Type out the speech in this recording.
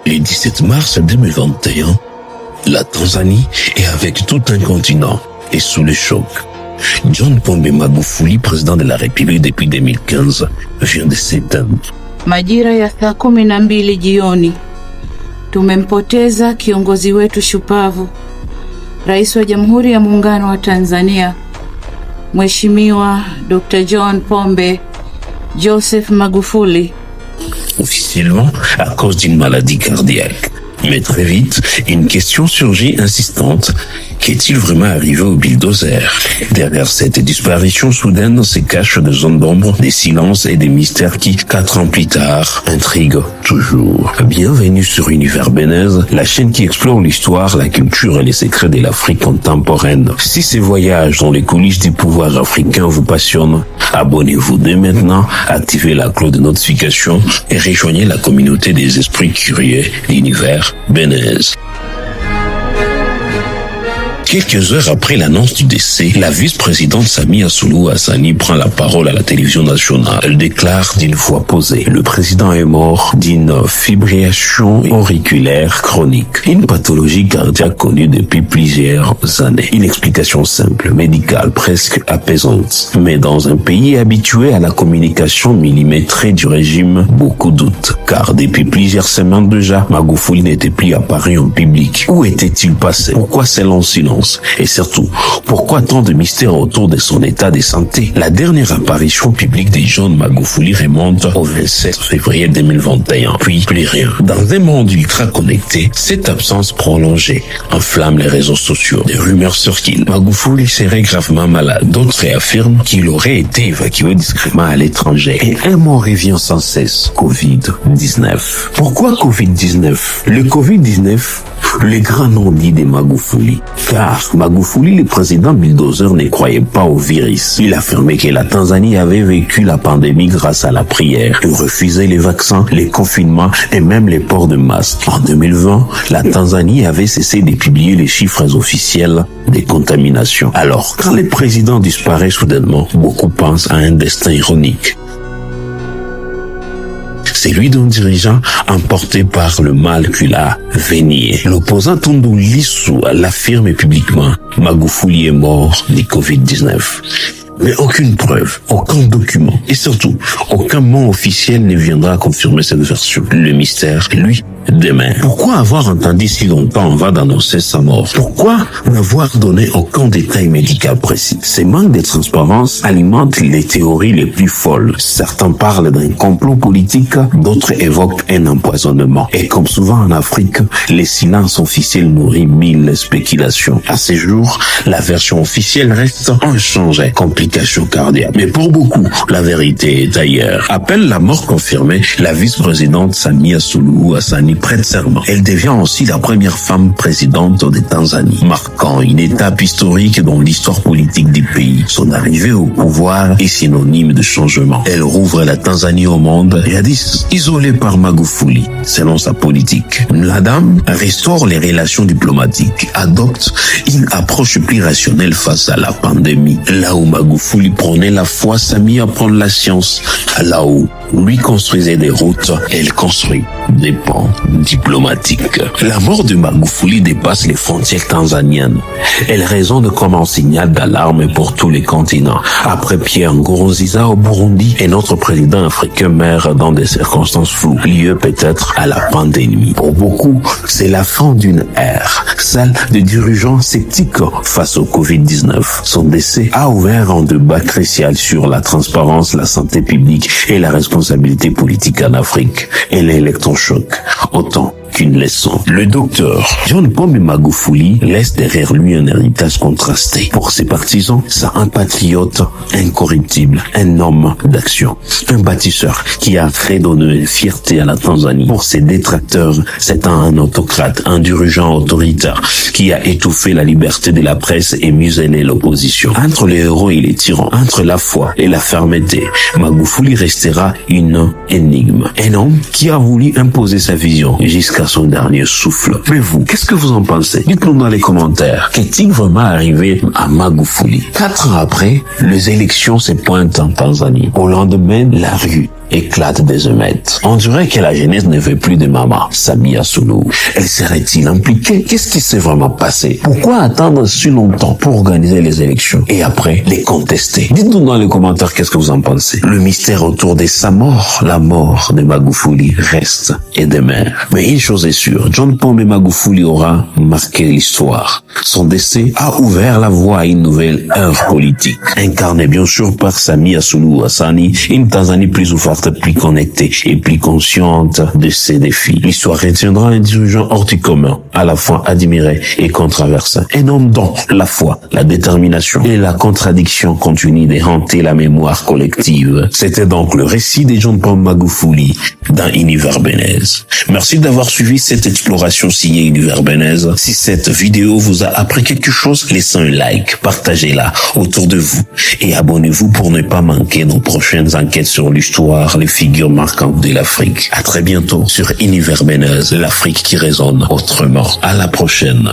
Le 17 mars 2021, la Tanzanie est avec tout un continent et sous le choc. John Pombe Magufuli, président de la République depuis 2015, vient de s'éteindre. Majira ya saa 12 jioni, tumempoteza kiongozi wetu shupavu, Rais wa Jamhuri ya Muungano wa Tanzania, Mheshimiwa Dr. John Pombe Joseph Magufuli. Officiellement, à cause d'une maladie cardiaque. Mais très vite, une question surgit insistante. Qu'est-il vraiment arrivé au bulldozer? Derrière cette disparition soudaine se cachent des zones d'ombre, des silences et des mystères qui, 4 ans plus tard, intriguent toujours. Bienvenue sur Univers Benez, la chaîne qui explore l'histoire, la culture et les secrets de l'Afrique contemporaine. Si ces voyages dans les coulisses du pouvoir africain vous passionnent, abonnez-vous dès maintenant, activez la cloche de notification et rejoignez la communauté des esprits curieux d'Univers Benez. Quelques heures après l'annonce du décès, la vice-présidente Samia Suluhu Hassan prend la parole à la télévision nationale. Elle déclare d'une voix posée: le président est mort d'une fibrillation auriculaire chronique, une pathologie cardiaque connue depuis plusieurs années. Une explication simple, médicale, presque apaisante. Mais dans un pays habitué à la communication millimétrée du régime, beaucoup doutent. Car depuis plusieurs semaines déjà, Magufuli n'était plus apparu en public. Où était-il passé? Pourquoi ce long silence? Et surtout, pourquoi tant de mystères autour de son état de santé? La dernière apparition publique de John Magufuli remonte au 27 février 2021. Puis plus rien. Dans un monde ultra connecté, cette absence prolongée enflamme les réseaux sociaux. Des rumeurs circulent. Magufuli serait gravement malade. D'autres affirment qu'il aurait été évacué discrètement à l'étranger. Et un mot revient sans cesse: Covid-19. Pourquoi Covid-19? Le Covid-19, le grand nom dit de Magufuli. Car Magufuli, le président bulldozer, ne croyait pas au virus. Il affirmait que la Tanzanie avait vécu la pandémie grâce à la prière. Il refusait les vaccins, les confinements et même les ports de masques. En 2020, la Tanzanie avait cessé de publier les chiffres officiels des contaminations. Alors, quand le président disparaît soudainement, beaucoup pensent à un destin ironique. C'est lui d'un dirigeant emporté par le mal qu'il a venir. L'opposant Tundu Lissu l'affirme publiquement: Magufuli est mort du Covid-19. Mais aucune preuve, aucun document et surtout, aucun mot officiel ne viendra confirmer cette version. Le mystère, lui, demeure. Pourquoi avoir entendu si longtemps on va d'annoncer sa mort? Pourquoi n'avoir donné aucun détail médical précis? Ces manques de transparence alimentent les théories les plus folles. Certains parlent d'un complot politique, d'autres évoquent un empoisonnement. Et comme souvent en Afrique, les silences officiels nourrissent 1000 spéculations. À ce jour, la version officielle reste inchangée. Complications cardiaques. Mais pour beaucoup, la vérité est ailleurs. Appelle la mort confirmée, la vice-présidente Samia Suluhu Hassan prête serment. Elle devient aussi la première femme présidente de Tanzanie, marquant une étape historique dans l'histoire politique du pays. Son arrivée au pouvoir est synonyme de changement. Elle rouvre la Tanzanie au monde, jadis isolée par Magufuli, selon sa politique. La dame restaure les relations diplomatiques, adopte une approche plus rationnelle face à la pandémie. Là où Magufuli prônait la foi, Samia prend la science. Là où lui construisait des routes, elle construit des ponts diplomatiques. La mort de Magufuli dépasse les frontières tanzaniennes. Elle résonne comme un signal d'alarme pour tous les continents. Après Pierre Nkurunziza au Burundi, et notre président africain meurt dans des circonstances floues, liées peut-être à la pandémie. Pour beaucoup, c'est la fin d'une ère, celle de dirigeants sceptiques face au Covid-19. Son décès a ouvert un débat crucial sur la transparence, la santé publique et la responsabilité politique en Afrique. Et l'électrochoc, autant qu'une leçon. Le docteur John Pombe Magufuli laisse derrière lui un héritage contrasté. Pour ses partisans, c'est un patriote incorruptible, un homme d'action, un bâtisseur qui a redonné fierté à la Tanzanie. Pour ses détracteurs, c'est un autocrate, un dirigeant autoritaire qui a étouffé la liberté de la presse et muselé l'opposition. Entre les héros et les tyrans, entre la foi et la fermeté, Magufuli restera une énigme. Un homme qui a voulu imposer sa vision jusqu'à son dernier souffle. Mais vous, qu'est-ce que vous en pensez? Dites-nous dans les commentaires. Qu'est-il vraiment arrivé à Magufuli? 4 ans après, les élections se pointent en Tanzanie. Au lendemain, la rue éclate des émeutes. On dirait que la jeunesse ne veut plus de Maman Samia Suluhu. Elle serait-il impliquée? Qu'est-ce qui s'est vraiment passé? Pourquoi attendre si longtemps pour organiser les élections et après les contester? Dites-nous dans les commentaires qu'est-ce que vous en pensez. Le mystère autour de sa mort, la mort de Magufuli, reste et demeure. Mais une chose est sûre, John Pombe Magufuli aura marqué l'histoire. Son décès a ouvert la voie à une nouvelle ère politique, incarnée bien sûr par Samia Suluhu Hassani, une Tanzanie plus ouverte, plus connectée et plus consciente de ses défis. L'histoire retiendra un dirigeant hors du commun, à la fois admiré et controversé. Un homme dont la foi, la détermination et la contradiction continuent de hanter la mémoire collective. C'était donc le récit de John Pombe Magufuli dans Univers Benez. Merci d'avoir suivi cette exploration signée Univers Benez. Si cette vidéo vous a appris quelque chose, laissez un like, partagez-la autour de vous et abonnez-vous pour ne pas manquer nos prochaines enquêtes sur l'histoire, les figures marquantes de l'Afrique. À très bientôt sur Univers Benez, l'Afrique qui résonne autrement. À la prochaine.